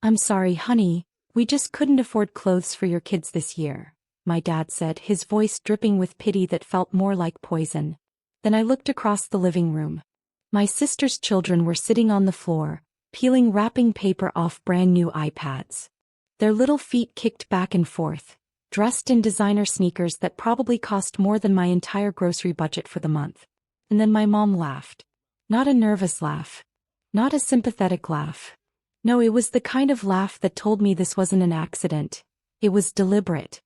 I'm sorry, honey, we just couldn't afford clothes for your kids this year, my dad said, his voice dripping with pity that felt more like poison. Then I looked across the living room. My sister's children were sitting on the floor, peeling wrapping paper off brand new iPads. Their little feet kicked back and forth, dressed in designer sneakers that probably cost more than my entire grocery budget for the month. And then my mom laughed. Not a nervous laugh. Not a sympathetic laugh. No, it was the kind of laugh that told me this wasn't an accident. It was deliberate.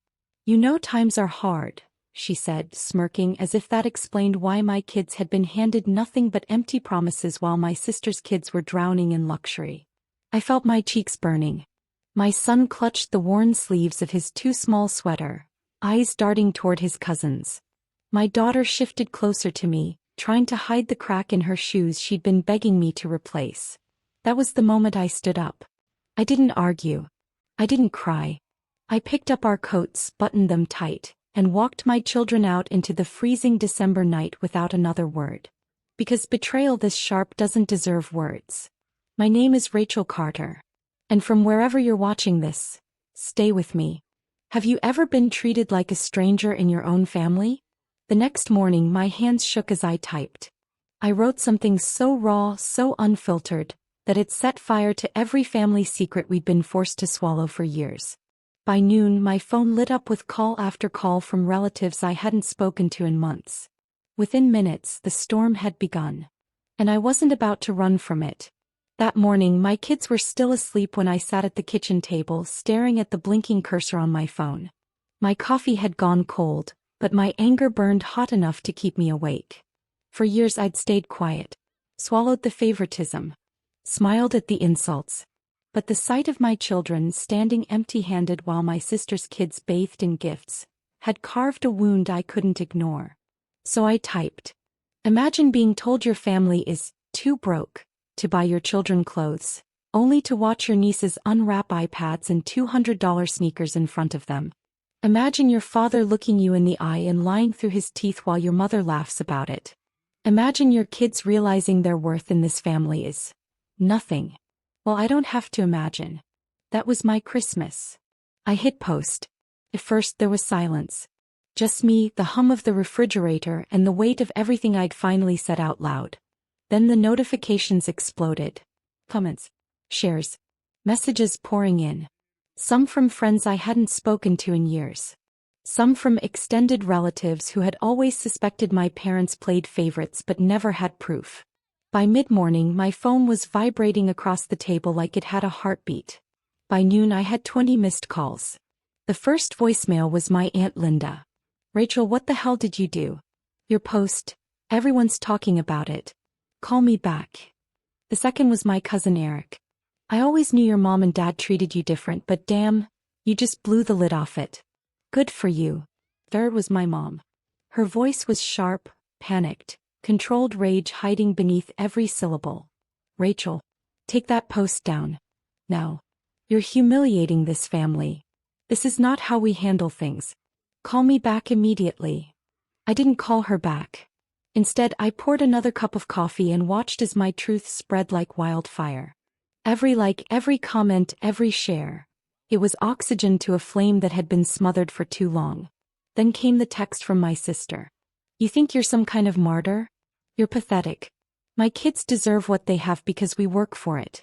You know times are hard, she said, smirking as if that explained why my kids had been handed nothing but empty promises while my sister's kids were drowning in luxury. I felt my cheeks burning. My son clutched the worn sleeves of his too small sweater, eyes darting toward his cousins. My daughter shifted closer to me, trying to hide the crack in her shoes she'd been begging me to replace. That was the moment I stood up. I didn't argue. I didn't cry. I picked up our coats, buttoned them tight, and walked my children out into the freezing December night without another word. Because betrayal this sharp doesn't deserve words. My name is Rachel Carter. And from wherever you're watching this, stay with me. Have you ever been treated like a stranger in your own family? The next morning my hands shook as I typed. I wrote something so raw, so unfiltered, that it set fire to every family secret we'd been forced to swallow for years. By noon my phone lit up with call after call from relatives I hadn't spoken to in months. Within minutes the storm had begun. And I wasn't about to run from it. That morning my kids were still asleep when I sat at the kitchen table staring at the blinking cursor on my phone. My coffee had gone cold, but my anger burned hot enough to keep me awake. For years I'd stayed quiet, swallowed the favoritism, smiled at the insults. But the sight of my children standing empty-handed while my sister's kids bathed in gifts had carved a wound I couldn't ignore. So I typed. Imagine being told your family is too broke to buy your children clothes, only to watch your nieces unwrap iPads and $200 sneakers in front of them. Imagine your father looking you in the eye and lying through his teeth while your mother laughs about it. Imagine your kids realizing their worth in this family is nothing. Well, I don't have to imagine. That was my Christmas. I hit post. At first there was silence. Just me, the hum of the refrigerator, and the weight of everything I'd finally said out loud. Then the notifications exploded. Comments, shares, messages pouring in. Some from friends I hadn't spoken to in years. Some from extended relatives who had always suspected my parents played favorites but never had proof. By mid-morning my phone was vibrating across the table like it had a heartbeat. By noon I had 20 missed calls. The first voicemail was my Aunt Linda. Rachel, what the hell did you do? Your post. Everyone's talking about it. Call me back. The second was my cousin Eric. I always knew your mom and dad treated you different, but damn, you just blew the lid off it. Good for you. Third was my mom. Her voice was sharp, panicked, controlled rage hiding beneath every syllable. Rachel, take that post down. Now. You're humiliating this family. This is not how we handle things. Call me back immediately. I didn't call her back. Instead, I poured another cup of coffee and watched as my truth spread like wildfire. Every like, every comment, every share. It was oxygen to a flame that had been smothered for too long. Then came the text from my sister. You think you're some kind of martyr? You're pathetic. My kids deserve what they have because we work for it.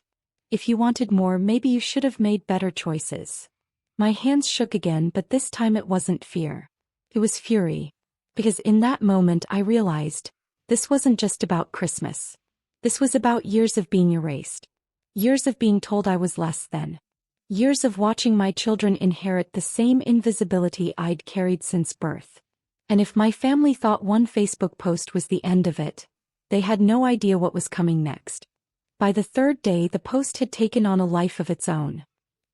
If you wanted more, maybe you should have made better choices. My hands shook again, but this time it wasn't fear. It was fury. Because in that moment I realized, this wasn't just about Christmas. This was about years of being erased. Years of being told I was less than. Years of watching my children inherit the same invisibility I'd carried since birth. And if my family thought one Facebook post was the end of it, they had no idea what was coming next. By the third day the post had taken on a life of its own.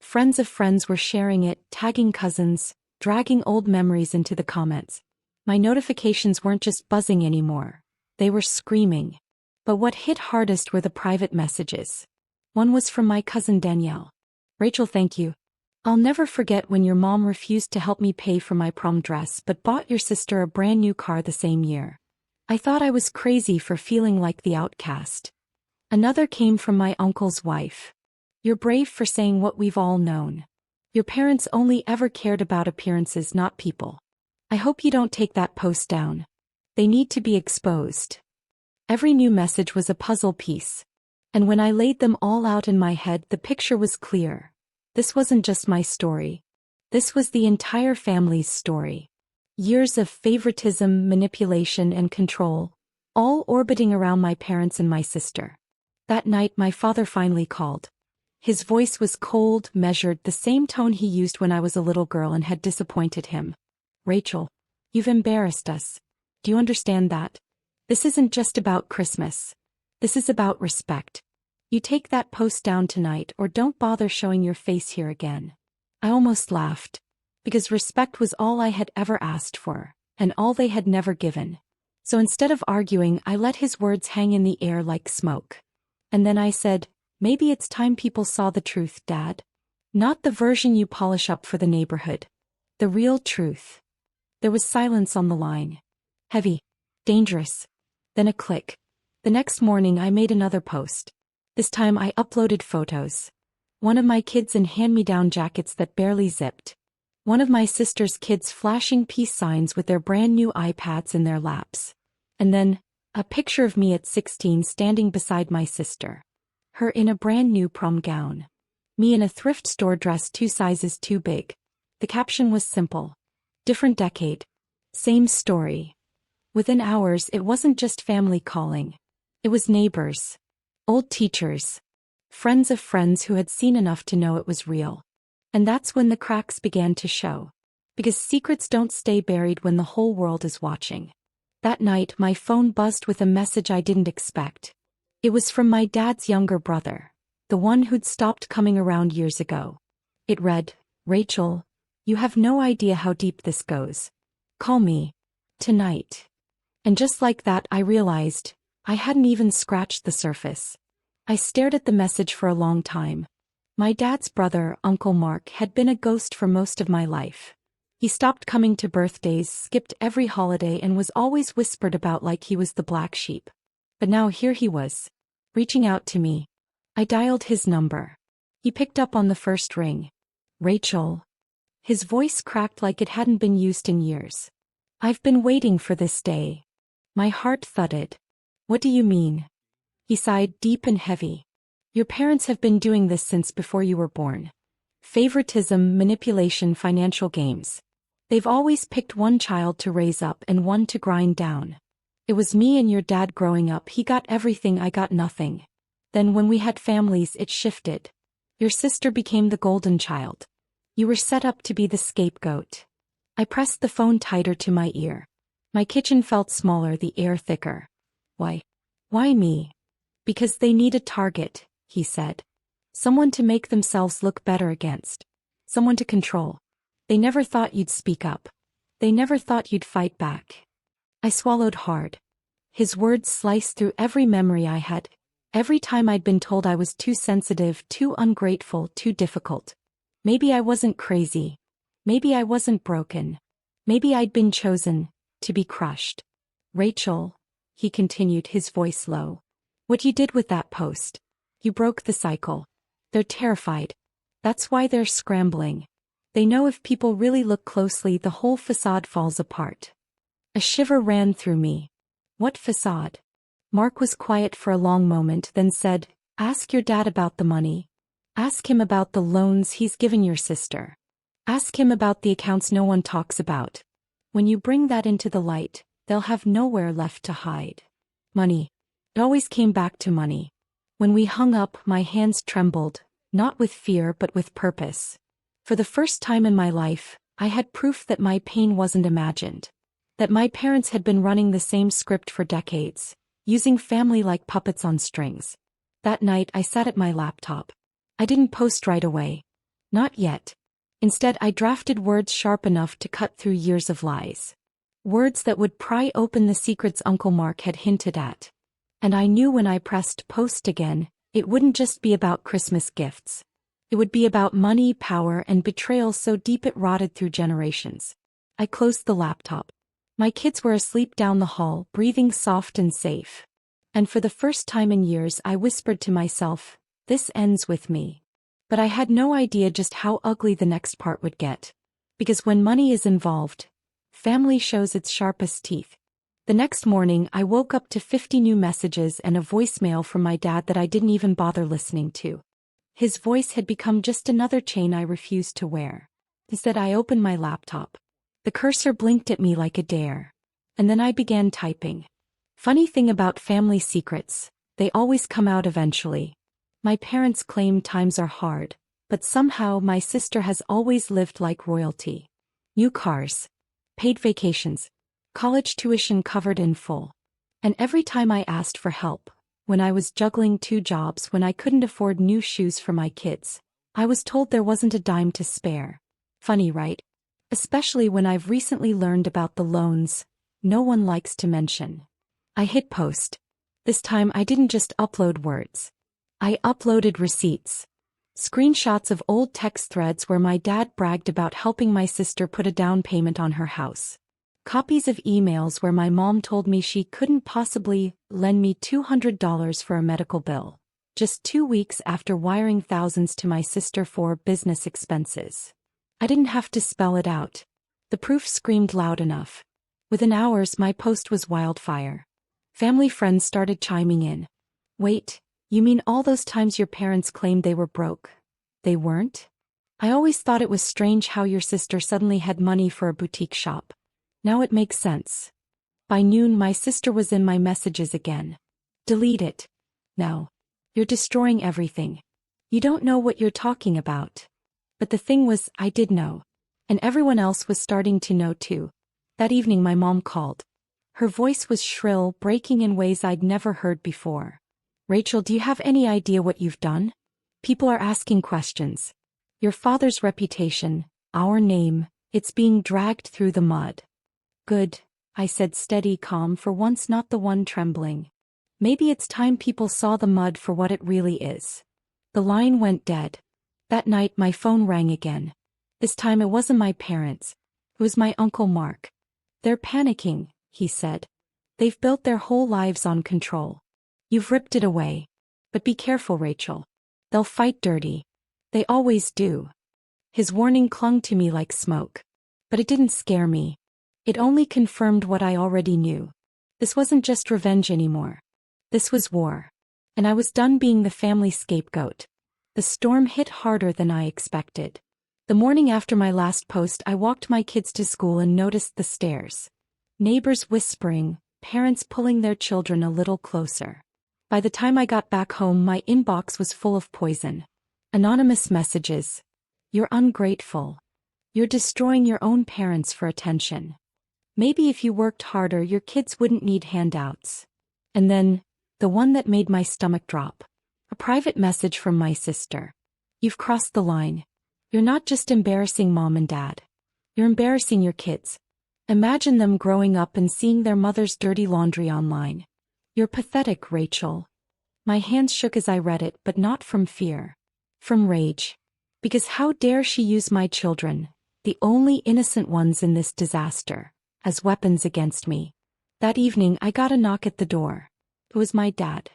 Friends of friends were sharing it, tagging cousins, dragging old memories into the comments. My notifications weren't just buzzing anymore. They were screaming. But what hit hardest were the private messages. One was from my cousin Danielle. Rachel, thank you. I'll never forget when your mom refused to help me pay for my prom dress but bought your sister a brand new car the same year. I thought I was crazy for feeling like the outcast. Another came from my uncle's wife. You're brave for saying what we've all known. Your parents only ever cared about appearances, not people. I hope you don't take that post down. They need to be exposed. Every new message was a puzzle piece. And when I laid them all out in my head, the picture was clear. This wasn't just my story. This was the entire family's story. Years of favoritism, manipulation, and control, all orbiting around my parents and my sister. That night my father finally called. His voice was cold, measured, the same tone he used when I was a little girl and had disappointed him. "Rachel, you've embarrassed us. Do you understand that? This isn't just about Christmas. This is about respect. You take that post down tonight or don't bother showing your face here again." I almost laughed. Because respect was all I had ever asked for, and all they had never given. So instead of arguing, I let his words hang in the air like smoke. And then I said, "Maybe it's time people saw the truth, Dad. Not the version you polish up for the neighborhood. The real truth." There was silence on the line. Heavy. Dangerous. Then a click. The next morning I made another post. This time I uploaded photos. One of my kids in hand-me-down jackets that barely zipped. One of my sister's kids flashing peace signs with their brand new iPads in their laps. And then, a picture of me at 16 standing beside my sister. Her in a brand new prom gown. Me in a thrift store dress 2 sizes too big. The caption was simple. Different decade. Same story. Within hours it wasn't just family calling. It was neighbors. Old teachers. Friends of friends who had seen enough to know it was real. And that's when the cracks began to show. Because secrets don't stay buried when the whole world is watching. That night my phone buzzed with a message I didn't expect. It was from my dad's younger brother. The one who'd stopped coming around years ago. It read, "Rachel, you have no idea how deep this goes. Call me. Tonight." And just like that I realized, I hadn't even scratched the surface. I stared at the message for a long time. My dad's brother, Uncle Mark, had been a ghost for most of my life. He stopped coming to birthdays, skipped every holiday, and was always whispered about like he was the black sheep. But now here he was, reaching out to me. I dialed his number. He picked up on the first ring. "Rachel." His voice cracked like it hadn't been used in years. "I've been waiting for this day." My heart thudded. "What do you mean?" He sighed deep and heavy. "Your parents have been doing this since before you were born. Favoritism, manipulation, financial games. They've always picked one child to raise up and one to grind down. It was me and your dad growing up. He got everything, I got nothing. Then when we had families, it shifted. Your sister became the golden child. You were set up to be the scapegoat." I pressed the phone tighter to my ear. My kitchen felt smaller, the air thicker. "Why? Why me?" "Because they need a target," he said. "Someone to make themselves look better against. Someone to control. They never thought you'd speak up. They never thought you'd fight back." I swallowed hard. His words sliced through every memory I had. Every time I'd been told I was too sensitive, too ungrateful, too difficult. Maybe I wasn't crazy. Maybe I wasn't broken. Maybe I'd been chosen to be crushed. "Rachel," he continued, his voice low. "What you did with that post. You broke the cycle. They're terrified. That's why they're scrambling. They know if people really look closely, the whole facade falls apart." A shiver ran through me. "What facade?" Mark was quiet for a long moment, then said, "Ask your dad about the money. Ask him about the loans he's given your sister. Ask him about the accounts no one talks about. When you bring that into the light, they'll have nowhere left to hide." Money. It always came back to money. When we hung up, my hands trembled, not with fear but with purpose. For the first time in my life, I had proof that my pain wasn't imagined. That my parents had been running the same script for decades, using family like puppets on strings. That night I sat at my laptop. I didn't post right away. Not yet. Instead I drafted words sharp enough to cut through years of lies. Words that would pry open the secrets Uncle Mark had hinted at. And I knew when I pressed post again, it wouldn't just be about Christmas gifts. It would be about money, power, and betrayal so deep it rotted through generations. I closed the laptop. My kids were asleep down the hall, breathing soft and safe. And for the first time in years I whispered to myself, "This ends with me." But I had no idea just how ugly the next part would get. Because when money is involved, family shows its sharpest teeth. The next morning, I woke up to 50 new messages and a voicemail from my dad that I didn't even bother listening to. His voice had become just another chain I refused to wear. Instead, I opened my laptop. The cursor blinked at me like a dare. And then I began typing. Funny thing about family secrets, they always come out eventually. My parents claim times are hard, but somehow my sister has always lived like royalty. New cars, paid vacations, college tuition covered in full. And every time I asked for help, when I was juggling 2 jobs, when I couldn't afford new shoes for my kids, I was told there wasn't a dime to spare. Funny, right? Especially when I've recently learned about the loans no one likes to mention. I hit post. This time I didn't just upload words. I uploaded receipts. Screenshots of old text threads where my dad bragged about helping my sister put a down payment on her house. Copies of emails where my mom told me she couldn't possibly lend me $200 for a medical bill, just 2 weeks after wiring thousands to my sister for business expenses. I didn't have to spell it out. The proof screamed loud enough. Within hours, my post was wildfire. Family friends started chiming in. Wait, you mean all those times your parents claimed they were broke? They weren't? I always thought it was strange how your sister suddenly had money for a boutique shop. Now it makes sense. By noon, my sister was in my messages again. Delete it. No. You're destroying everything. You don't know what you're talking about. But the thing was, I did know. And everyone else was starting to know too. That evening my mom called. Her voice was shrill, breaking in ways I'd never heard before. Rachel, do you have any idea what you've done? People are asking questions. Your father's reputation, our name, it's being dragged through the mud. Good, I said, steady, calm, for once not the one trembling. Maybe it's time people saw the mud for what it really is. The line went dead. That night my phone rang again. This time it wasn't my parents. It was my Uncle Mark. They're panicking, he said. They've built their whole lives on control. You've ripped it away. But be careful, Rachel. They'll fight dirty. They always do. His warning clung to me like smoke. But it didn't scare me. It only confirmed what I already knew. This wasn't just revenge anymore. This was war. And I was done being the family scapegoat. The storm hit harder than I expected. The morning after my last post, I walked my kids to school and noticed the stares. Neighbors whispering, parents pulling their children a little closer. By the time I got back home, my inbox was full of poison. Anonymous messages. You're ungrateful. You're destroying your own parents for attention. Maybe if you worked harder, your kids wouldn't need handouts. And then, the one that made my stomach drop. A private message from my sister. You've crossed the line. You're not just embarrassing mom and dad. You're embarrassing your kids. Imagine them growing up and seeing their mother's dirty laundry online. You're pathetic, Rachel. My hands shook as I read it, but not from fear. From rage. Because how dare she use my children, the only innocent ones in this disaster, as weapons against me. That evening I got a knock at the door. It was my dad.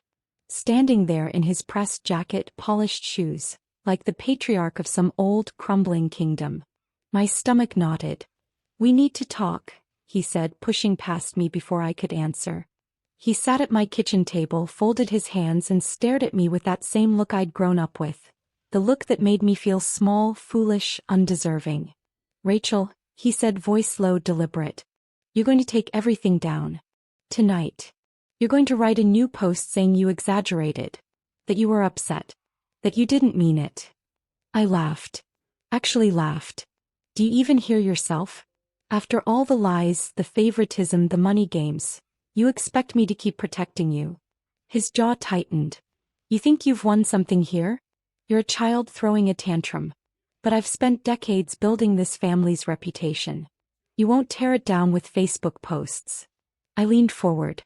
Standing there in his pressed jacket, polished shoes, like the patriarch of some old, crumbling kingdom. My stomach knotted. We need to talk, he said, pushing past me before I could answer. He sat at my kitchen table, folded his hands, and stared at me with that same look I'd grown up with. The look that made me feel small, foolish, undeserving. Rachel, he said, voice low, deliberate. You're going to take everything down. Tonight. You're going to write a new post saying you exaggerated. That you were upset. That you didn't mean it. I laughed. Actually laughed. Do you even hear yourself? After all the lies, the favoritism, the money games, you expect me to keep protecting you. His jaw tightened. You think you've won something here? You're a child throwing a tantrum. But I've spent decades building this family's reputation. You won't tear it down with Facebook posts. I leaned forward.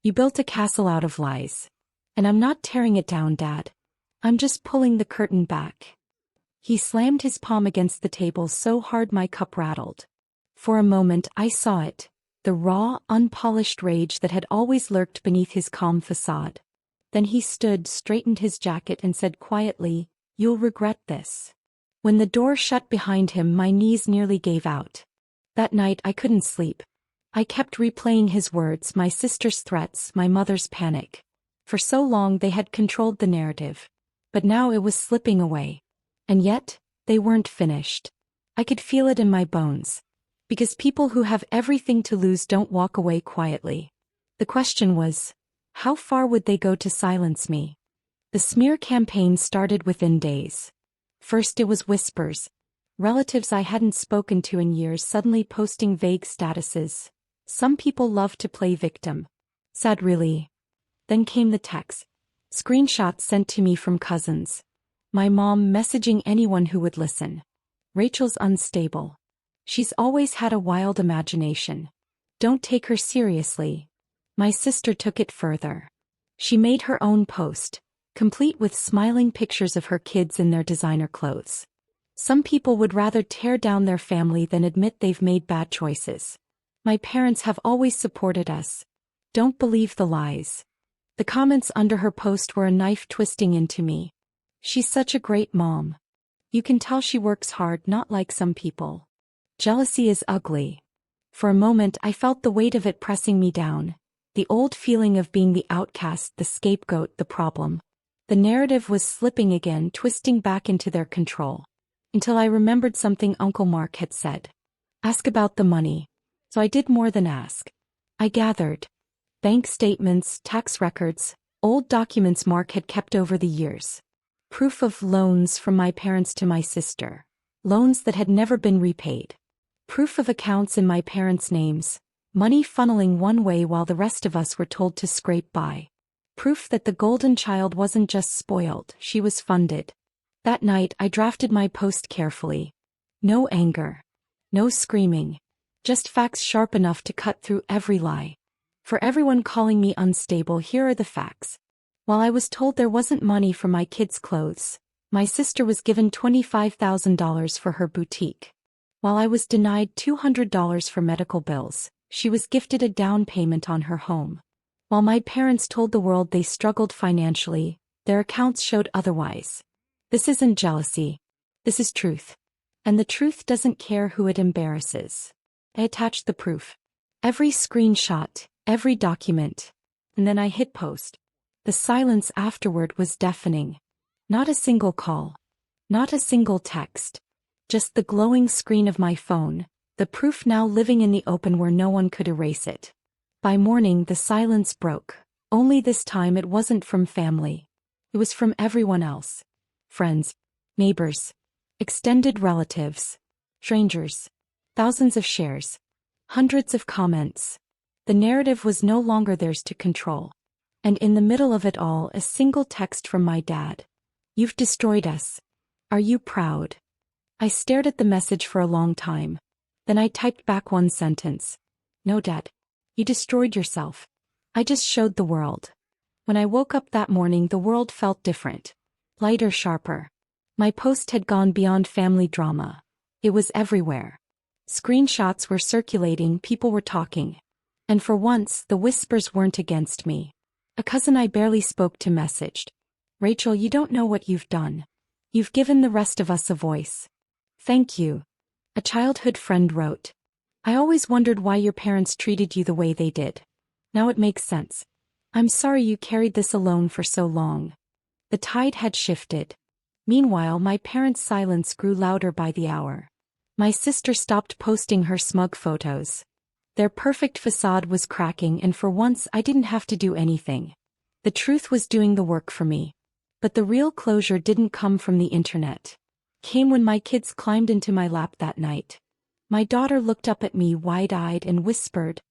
You built a castle out of lies. And I'm not tearing it down, Dad. I'm just pulling the curtain back. He slammed his palm against the table so hard my cup rattled. For a moment I saw it, the raw, unpolished rage that had always lurked beneath his calm facade. Then he stood, straightened his jacket, and said quietly, You'll regret this. When the door shut behind him, my knees nearly gave out. That night I couldn't sleep. I kept replaying his words, my sister's threats, my mother's panic. For so long they had controlled the narrative. But now it was slipping away. And yet, they weren't finished. I could feel it in my bones. Because people who have everything to lose don't walk away quietly. The question was, how far would they go to silence me? The smear campaign started within days. First it was whispers. Relatives I hadn't spoken to in years suddenly posting vague statuses. Some people love to play victim. Sad really. Then came the texts. Screenshots sent to me from cousins. My mom messaging anyone who would listen. Rachel's unstable. She's always had a wild imagination. Don't take her seriously. My sister took it further. She made her own post, complete with smiling pictures of her kids in their designer clothes. Some people would rather tear down their family than admit they've made bad choices. My parents have always supported us. Don't believe the lies. The comments under her post were a knife twisting into me. She's such a great mom. You can tell she works hard, not like some people. Jealousy is ugly. For a moment I felt the weight of it pressing me down. The old feeling of being the outcast, the scapegoat, the problem. The narrative was slipping again, twisting back into their control. Until I remembered something Uncle Mark had said. Ask about the money. So I did more than ask. I gathered bank statements, tax records, old documents Mark had kept over the years. Proof of loans from my parents to my sister. Loans that had never been repaid. Proof of accounts in my parents' names. Money funneling one way while the rest of us were told to scrape by. Proof that the golden child wasn't just spoiled, she was funded. That night I drafted my post carefully. No anger. No screaming. Just facts sharp enough to cut through every lie. For everyone calling me unstable, here are the facts. While I was told there wasn't money for my kids' clothes, my sister was given $25,000 for her boutique. While I was denied $200 for medical bills, she was gifted a down payment on her home. While my parents told the world they struggled financially, their accounts showed otherwise. This isn't jealousy. This is truth. And the truth doesn't care who it embarrasses. I attached the proof. Every screenshot, every document. And then I hit post. The silence afterward was deafening. Not a single call. Not a single text. Just the glowing screen of my phone, the proof now living in the open where no one could erase it. By morning the silence broke, only this time it wasn't from family. It was from everyone else. Friends, neighbors, extended relatives, strangers. Thousands of shares. Hundreds of comments. The narrative was no longer theirs to control. And in the middle of it all, a single text from my dad. You've destroyed us. Are you proud? I stared at the message for a long time. Then I typed back one sentence. No, Dad. You destroyed yourself. I just showed the world. When I woke up that morning, the world felt different. Lighter, sharper. My post had gone beyond family drama. It was everywhere. Screenshots were circulating, people were talking. And for once, the whispers weren't against me. A cousin I barely spoke to messaged. Rachel, you don't know what you've done. You've given the rest of us a voice. Thank you. A childhood friend wrote. I always wondered why your parents treated you the way they did. Now it makes sense. I'm sorry you carried this alone for so long. The tide had shifted. Meanwhile, my parents' silence grew louder by the hour. My sister stopped posting her smug photos. Their perfect facade was cracking, and for once I didn't have to do anything. The truth was doing the work for me. But the real closure didn't come from the internet. Came when my kids climbed into my lap that night. My daughter looked up at me wide-eyed and whispered,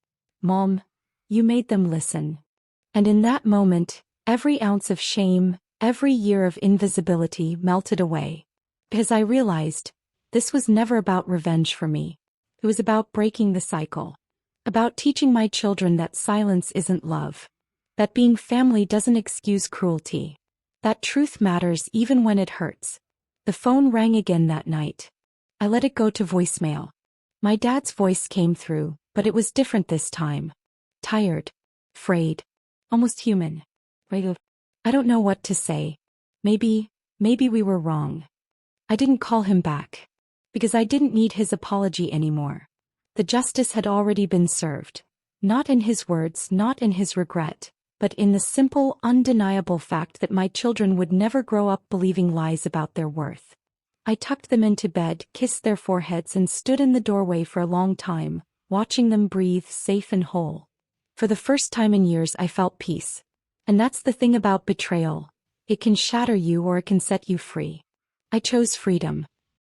Mom, you made them listen. And in that moment, every ounce of shame, every year of invisibility melted away. Because I realized, this was never about revenge for me. It was about breaking the cycle. About teaching my children that silence isn't love. That being family doesn't excuse cruelty. That truth matters even when it hurts. The phone rang again that night. I let it go to voicemail. My dad's voice came through, but it was different this time. Tired. Afraid. Almost human. I don't know what to say. Maybe maybe we were wrong. I didn't call him back. Because I didn't need his apology anymore. The justice had already been served. Not in his words, not in his regret, but in the simple, undeniable fact that my children would never grow up believing lies about their worth. I tucked them into bed, kissed their foreheads, and stood in the doorway for a long time, watching them breathe safe and whole. For the first time in years I felt peace. And that's the thing about betrayal. It can shatter you or it can set you free. I chose freedom.